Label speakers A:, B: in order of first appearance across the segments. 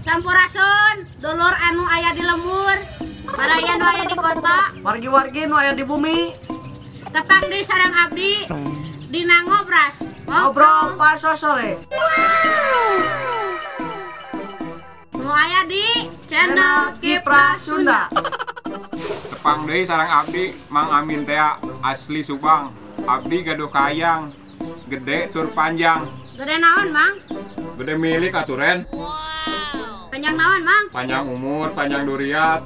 A: Sampurasun, dulur anu aya di lembur, baraya nu aya di kota,
B: wargi-wargi nu aya di bumi.
A: tepang di sarang abdi, dina ngobras,
B: Ngobrol pas sore.
A: nu aya di channel Kiprah Sunda.
C: Tepang deui sarang abdi Mang Amin teh asli Subang. Abdi gaduh kayang, gede tur panjang.
A: Gede naon, Mang?
C: Gede milik aturen.
A: Panjang naon, Mang?
C: Panjang umur, panjang duriat.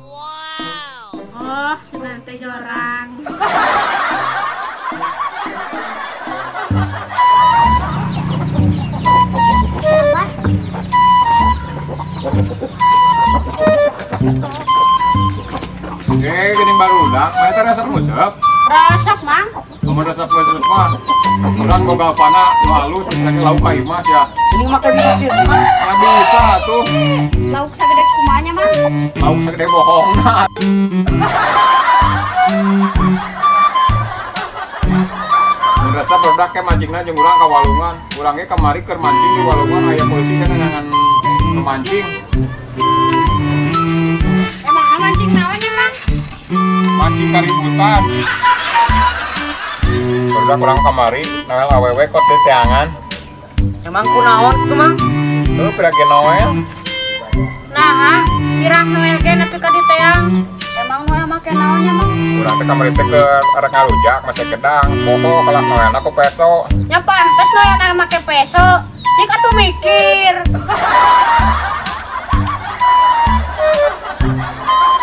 A: Oh, cuman teh jorang.
C: Geuning barudak, mah teh resep musep.
A: Resep, Mang.
C: Mun resep musep mah urang boga pana nu halus saking lauk ka imas ya.
B: Ini make bikin.
C: Mah bisa tuh.
A: Lauk sagede kumanya, Mang?
C: Lauk sagede bohongna. Mun resep barudak ke mancingna jeung urang ka walungan. Urang ge kamari keur mancing di walungan aya polisi kan ngangan mancing.
A: Emang mancing naonnya, Mang?
C: Mancing kaributan. Barudak urang kamari noel awewe kot di teangan.
B: Emang kunaon tuh, Mang?
C: Tuh pirage noel.
A: Nah, pirang noel ge nepi ka di teang. Emang noel make naonnya, Mang?
C: Urang teh kamari teh keur arek ngarujak masih gedang. Poho kalah noelna ku peso.
A: Ya pantes noel make peso. Cik atuh mikir.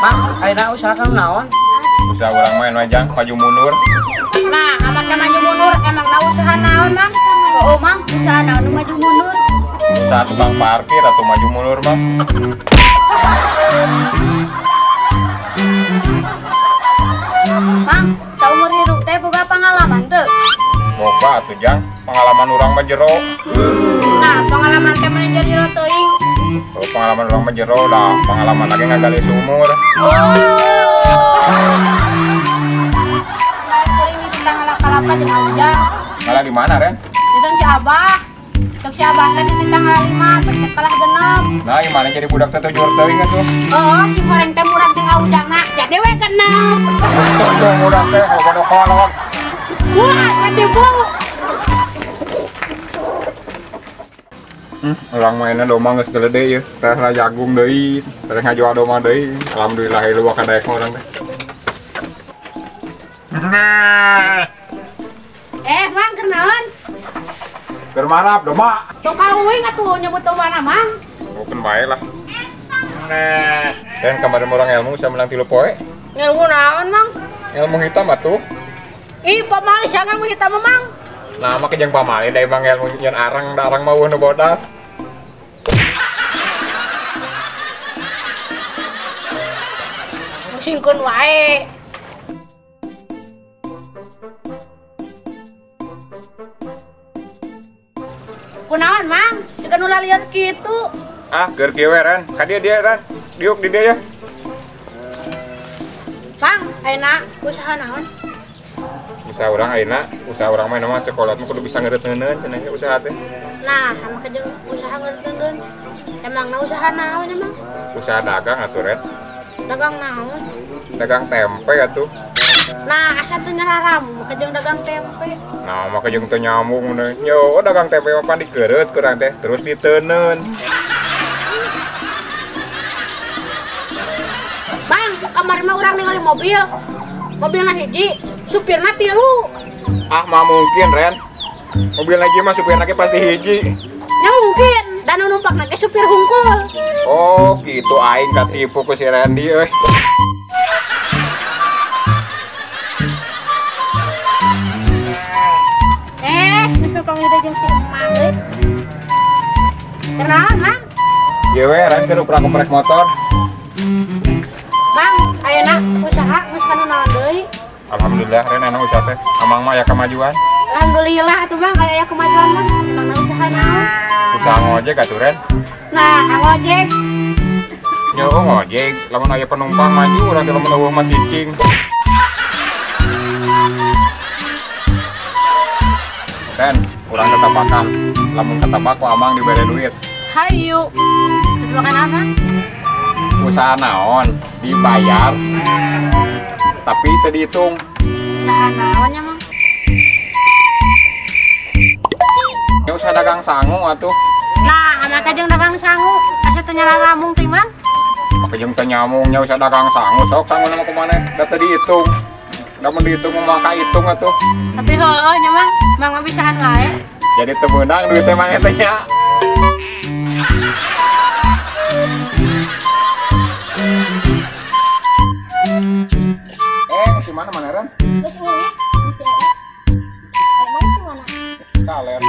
B: Mang, ayeuna usaha kanu naon?
C: Usaha urang main wajang maju mundur.
A: Nah, amat ka maju mundur emang na usaha naon, Mang? Oh, Mang, usaha naon nu maju mundur?
C: Usaha tukang parkir atau maju mundur mah.
A: Mang, saumur hidup teh boga pengalaman teu?
C: Boga atuh jang, pengalaman urang mah jero.
A: Nah, pengalaman teh mana jadi teuing?
C: Kalau pengalaman urang mah jero dah, pengalaman lagi ngagali sumur.
A: Teuing kita ngalap-kalapa jeung ujang.
C: Malah di mana, Ren?
A: Ditun si Abah. Cek si Abah teh di tanggal 5, becek kalah genep.
C: Nah, gimana jadi budak teh tujur teuing atuh.
A: Oh, si goreng teh murah jeung ujangna, jadi we genep.
C: Tujur budak teh kalau kolot.
A: Wah, ketipu.
C: Urang mainna domba geus gede ye. Teh jagung deui, teh ngajual domba deui. Alhamdulillah lu ka daek urang teh.
A: Mang, keur naon?
C: Keur marap domba.
A: Tong kauing atuh nyebut domana, Mang.
C: Bukan bae lah. Dan kemarin orang ilmu saya menang 3 poe.
A: Ngilmu naon, Mang?
C: Ilmu hitam atuh.
A: Ih, pamali jangan mau kita Mang.
C: Nah, mah kejang pamali da emang ilmu nyeun arang da arang mah nu bodas.
A: Musingkeun wae. Kunaon, Mang? Ceuk ulah lihat kitu.
C: Ah, keur kieu we Ran. Ka dia Ran. Diuk di dia ya.
A: Mang, ayeuna usaha naon?
C: Usaha urang ayeuna, usaha urang mah mah cokolat mah kudu bisa ngeureut-ngeuneun cenah usaha teh.
A: Nah, sama kejeng usaha ngeureun. Emangna usaha naon emang?
C: Usaha dagang atuh Ren.
A: Dagang naon?
C: Dagang tempe atuh.
A: Nah, asa teu nyararam kejeng dagang tempe.
C: Nah, mah kejeng teu nyambung deui. Nyo, dagang tempe mah pan dikeureut kurang teh terus diteuneun.
A: Bang, kamari mah urang ningali mobil. Mobilna hiji, supirna 3.
C: Ah, mah mungkin Ren. Mobil lagi mah supirna ge pasti hiji.
A: Ya mungkin, dan numpakna ge supir hungkul.
C: Oh, gitu aing katipu ku si Randy euy.
A: Geus panggil jeung si Emang euy. Kenaon, Mang?
C: Ieu we Ran keur uprek motor.
A: Mang, ayeuna usaha geus kana naon deui?
C: Alhamdulillah Ren enak usaha teh. Amang mah aya kemajuan.
A: Alhamdulillah atuh Bang, aya kemajuan mah. Emangna usaha naon?
C: Usaha ngojek atuh Ren.
A: Nah, ngojek.
C: Nyo ngojek, lamun aya penumpang maju urang teh lamun eueuh mah cicing. Ren, urang tetapakan. Lamun ketabak ku amang dibere duit.
A: Hayu. Makan apa?
C: Usaha naon dibayar tapi teu dihitung.
A: Usaha naonnya mang?
C: Ya usaha dagang sangu atuh.
A: Nah, anak aja dagang sangu. Asa teu nyalaramung teh mang?
C: Maka jeung teu nyamungnya usaha dagang sangu sok sangu nama kumaneh da teu dihitung. Da mun dihitung mah kahitung atuh.
A: Tapi heueuh nya mang, mang mah bisaan wae.
C: Jadi teu meunang duit teh maneh teh nya. Si mana Ren?
A: Geus eueuh di TE. Emang si mana?
C: Kaler.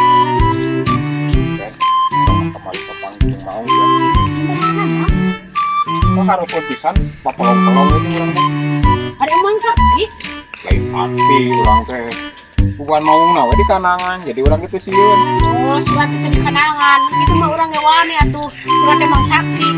C: Kemarin kepanggil mau ya.
A: Di mana mang?
C: Kok hareupeun pisan papelong-pelong ini urang teh.
A: Ada emang sakti?
C: Lain sakti urang teh. Bukan mau nawe di kanangan, jadi urang kitu sieun.
A: Oh, suatu teh di kanangan. Itu mah urang ngewani atuh. Urang teh mang sakti.